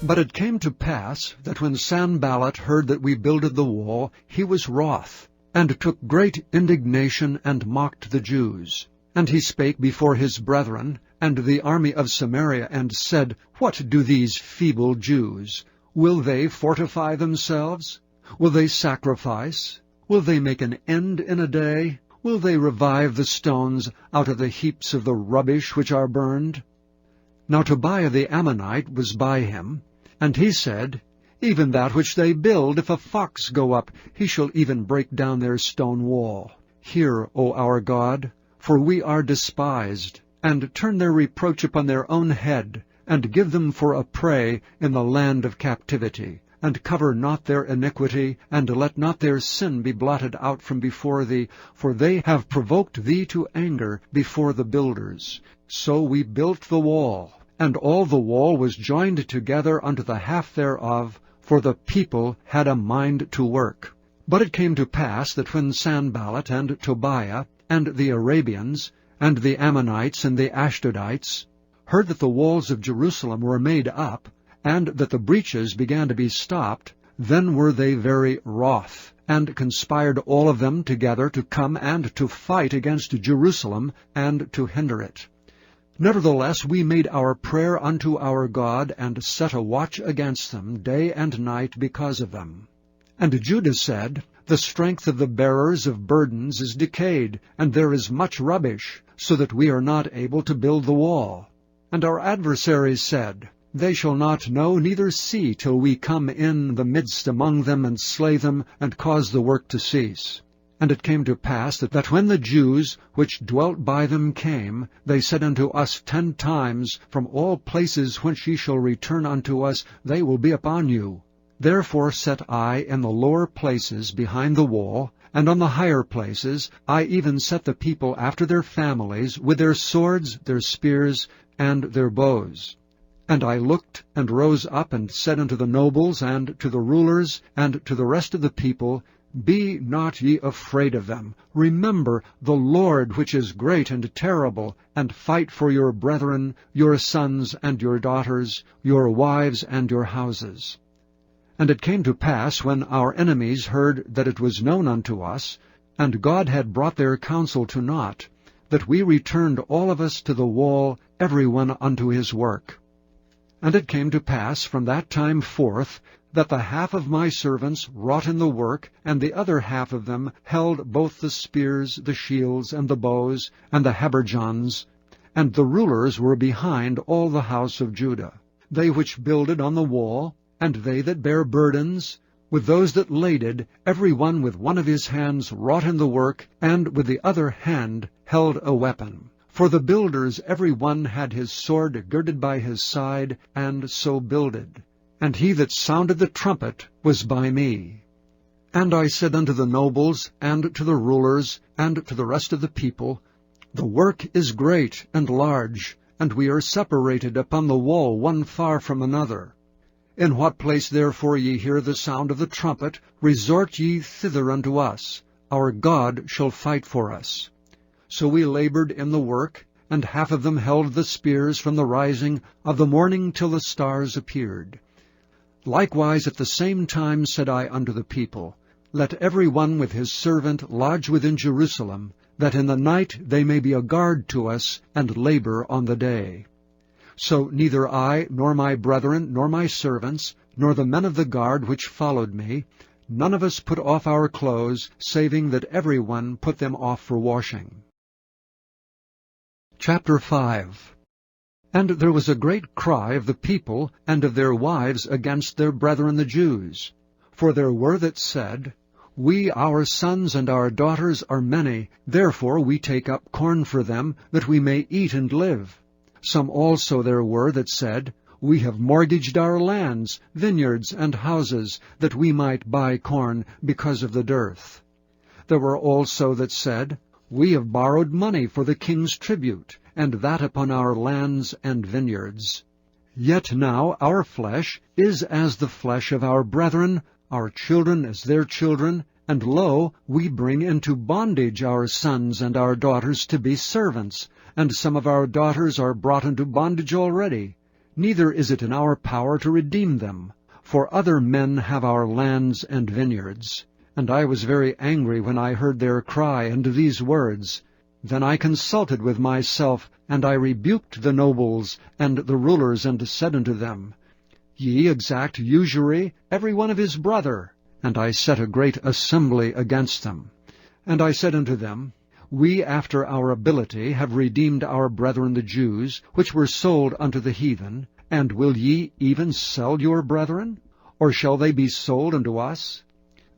But it came to pass that when Sanballat heard that we builded the wall, he was wroth, and took great indignation, and mocked the Jews. And he spake before his brethren, and the army of Samaria, and said, What do these feeble Jews? Will they fortify themselves? Will they sacrifice? Will they make an end in a day? Will they revive the stones out of the heaps of the rubbish which are burned? Now Tobiah the Ammonite was by him, and he said, Even that which they build, if a fox go up, he shall even break down their stone wall. Hear, O our God, for we are despised, and turn their reproach upon their own head, and give them for a prey in the land of captivity, and cover not their iniquity, and let not their sin be blotted out from before thee, for they have provoked thee to anger before the builders. So we built the wall, and all the wall was joined together unto the half thereof, for the people had a mind to work. But it came to pass that when Sanballat and Tobiah and the Arabians and the Ammonites and the Ashdodites heard that the walls of Jerusalem were made up, and that the breaches began to be stopped, then were they very wroth, and conspired all of them together to come and to fight against Jerusalem, and to hinder it. Nevertheless we made our prayer unto our God, and set a watch against them day and night because of them. And Judah said, The strength of the bearers of burdens is decayed, and there is much rubbish, so that we are not able to build the wall. And our adversaries said, They shall not know neither see till we come in the midst among them, and slay them, and cause the work to cease. And it came to pass that when the Jews which dwelt by them came, they said unto us 10 times, From all places whence ye shall return unto us, they will be upon you. Therefore set I in the lower places behind the wall, and on the higher places I even set the people after their families, with their swords, their spears, and their bows. And I looked, and rose up, and said unto the nobles, and to the rulers, and to the rest of the people, Be not ye afraid of them. Remember the Lord, which is great and terrible, and fight for your brethren, your sons and your daughters, your wives and your houses. And it came to pass, when our enemies heard that it was known unto us, and God had brought their counsel to naught, that we returned all of us to the wall, every one unto his work. And it came to pass from that time forth, that the half of my servants wrought in the work, and the other half of them held both the spears, the shields, and the bows, and the habergeons, and the rulers were behind all the house of Judah, they which builded on the wall, and they that bare burdens, with those that laded, every one with one of his hands wrought in the work, and with the other hand held a weapon. For the builders every one had his sword girded by his side, and so builded. And he that sounded the trumpet was by me. And I said unto the nobles, and to the rulers, and to the rest of the people, The work is great and large, and we are separated upon the wall one far from another. In what place therefore ye hear the sound of the trumpet, resort ye thither unto us. Our God shall fight for us. So we labored in the work, and half of them held the spears from the rising of the morning till the stars appeared. Likewise at the same time said I unto the people, Let every one with his servant lodge within Jerusalem, that in the night they may be a guard to us, and labor on the day. So neither I, nor my brethren, nor my servants, nor the men of the guard which followed me, none of us put off our clothes, saving that every one put them off for washing. Chapter 5. And there was a great cry of the people and of their wives against their brethren the Jews. For there were that said, We, our sons and our daughters, are many, therefore we take up corn for them, that we may eat and live. Some also there were that said, We have mortgaged our lands, vineyards, and houses, that we might buy corn, because of the dearth. There were also that said, We have borrowed money for the king's tribute, and that upon our lands and vineyards. Yet now our flesh is as the flesh of our brethren, our children as their children, and lo, we bring into bondage our sons and our daughters to be servants, and some of our daughters are brought into bondage already. neither is it in our power to redeem them, for other men have our lands and vineyards. And I was very angry when I heard their cry and these words. Then I consulted with myself, and I rebuked the nobles and the rulers, and said unto them, Ye exact usury, every one of his brother. And I set a great assembly against them. And I said unto them, We after our ability have redeemed our brethren the Jews, which were sold unto the heathen. And will ye even sell your brethren? Or shall they be sold unto us?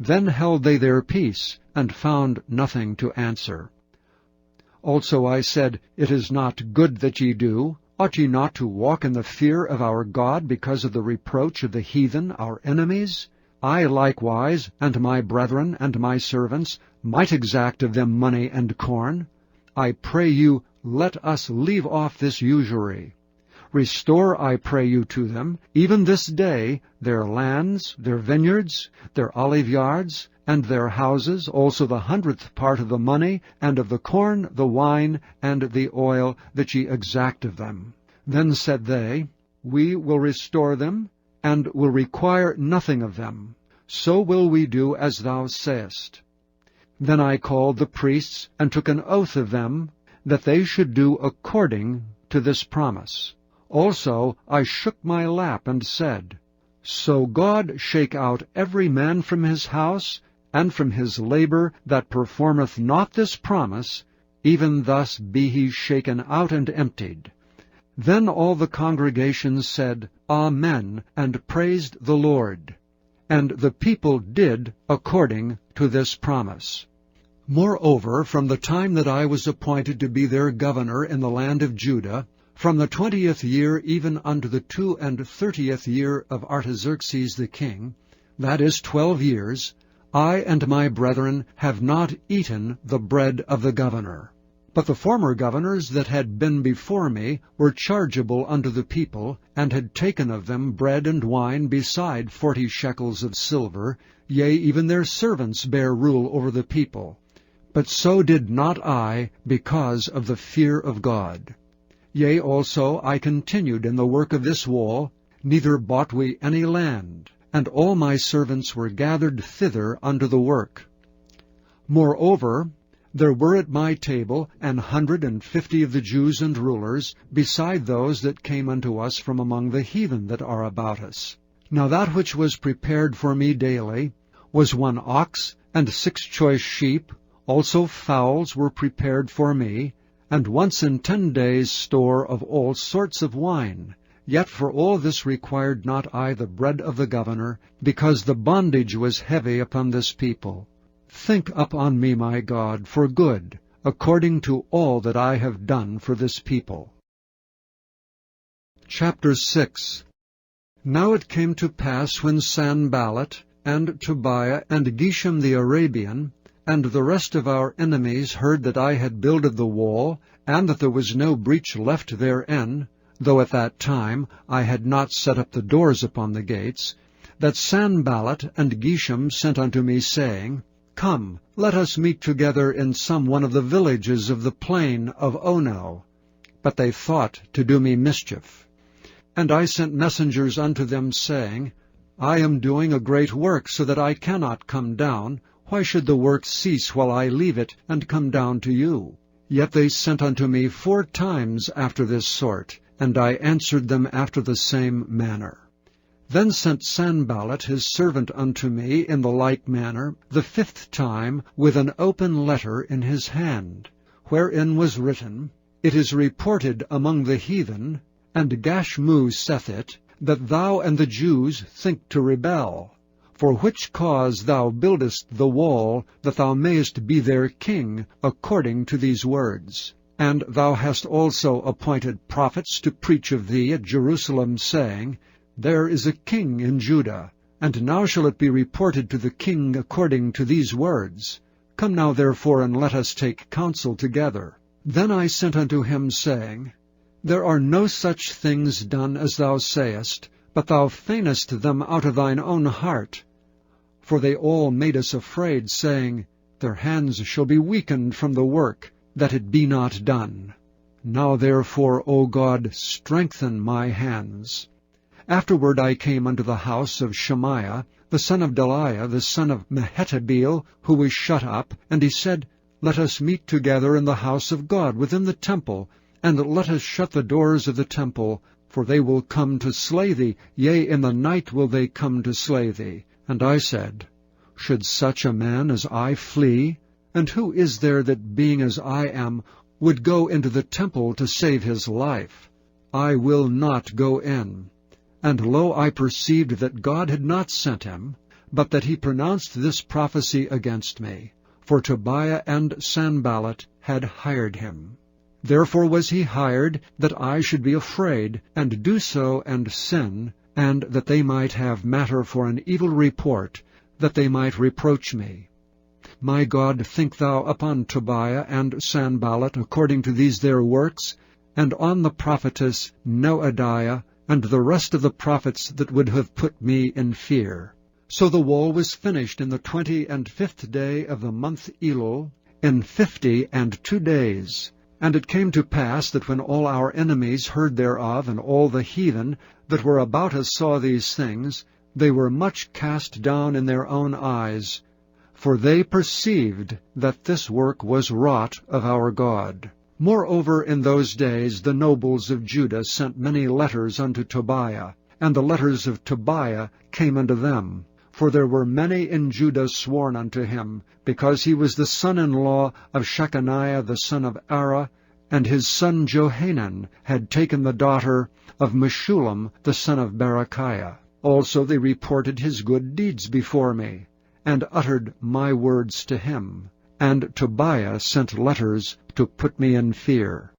Then held they their peace, and found nothing to answer. Also I said, It is not good that ye do. Ought ye not to walk in the fear of our God because of the reproach of the heathen, our enemies? I likewise, and my brethren, and my servants, might exact of them money and corn. I pray you, let us leave off this usury. Restore, I pray you, to them, even this day, their lands, their vineyards, their oliveyards, and their houses, also the 100th part of the money, and of the corn, the wine, and the oil, that ye exact of them. Then said they, We will restore them, and will require nothing of them. So will we do as thou sayest. Then I called the priests, and took an oath of them, that they should do according to this promise. Also I shook my lap, and said, So God shake out every man from his house, and from his labor that performeth not this promise, even thus be he shaken out and emptied. Then all the congregation said, Amen, and praised the Lord. And the people did according to this promise. Moreover, from the time that I was appointed to be their governor in the land of Judah, from the 20th year even unto the 32nd year of Artaxerxes the king, that is 12 years, I and my brethren have not eaten the bread of the governor. But the former governors that had been before me were chargeable unto the people, and had taken of them bread and wine beside 40 shekels of silver, yea, even their servants bare rule over the people. But so did not I, because of the fear of God. Yea, also I continued in the work of this wall, neither bought we any land, and all my servants were gathered thither unto the work. Moreover, there were at my table 150 of the Jews and rulers, beside those that came unto us from among the heathen that are about us. Now that which was prepared for me daily was 1 ox, and 6 choice sheep, also fowls were prepared for me, and once in 10 days' store of all sorts of wine. Yet for all this required not I the bread of the governor, because the bondage was heavy upon this people. Think upon me, my God, for good, according to all that I have done for this people. Chapter 6. Now it came to pass, when Sanballat, and Tobiah, and Geshem the Arabian, and the rest of our enemies heard that I had builded the wall, and that there was no breach left therein, though at that time I had not set up the doors upon the gates, that Sanballat and Geshem sent unto me, saying, Come, let us meet together in some one of the villages of the plain of Ono. But they thought to do me mischief. And I sent messengers unto them, saying, I am doing a great work, so that I cannot come down. Why should the work cease while I leave it, and come down to you? Yet they sent unto me 4 times after this sort, and I answered them after the same manner. Then sent Sanballat his servant unto me in the like manner, the 5th time, with an open letter in his hand, wherein was written, It is reported among the heathen, and Gashmu saith it, that thou and the Jews think to rebel. For which cause thou buildest the wall, that thou mayest be their king, according to these words. And thou hast also appointed prophets to preach of thee at Jerusalem, saying, There is a king in Judah, and now shall it be reported to the king according to these words. Come now therefore, and let us take counsel together. Then I sent unto him, saying, There are no such things done as thou sayest, but thou feignest them out of thine own heart. For they all made us afraid, saying, Their hands shall be weakened from the work, that it be not done. Now therefore, O God, strengthen my hands. Afterward I came unto the house of Shemaiah, the son of Delaiah, the son of Mehetabeel, who was shut up, and he said, Let us meet together in the house of God within the temple, and let us shut the doors of the temple, for they will come to slay thee, yea, in the night will they come to slay thee. And I said, Should such a man as I flee? And who is there that, being as I am, would go into the temple to save his life? I will not go in. And lo, I perceived that God had not sent him, but that he pronounced this prophecy against me. For Tobiah and Sanballat had hired him. Therefore was he hired, that I should be afraid, and do so and sin, and that they might have matter for an evil report, that they might reproach me. My God, think thou upon Tobiah and Sanballat according to these their works, and on the prophetess Noadiah, and the rest of the prophets that would have put me in fear. So the wall was finished in the 25th day of the month Elul, in 52 days. And it came to pass that when all our enemies heard thereof, and all the heathen that were about us saw these things, they were much cast down in their own eyes, for they perceived that this work was wrought of our God. Moreover, in those days the nobles of Judah sent many letters unto Tobiah, and the letters of Tobiah came unto them. For there were many in Judah sworn unto him, because he was the son-in-law of Shechaniah the son of Ara, and his son Johanan had taken the daughter of Meshullam the son of Berechiah. Also they reported his good deeds before me, and uttered my words to him. And Tobiah sent letters to put me in fear.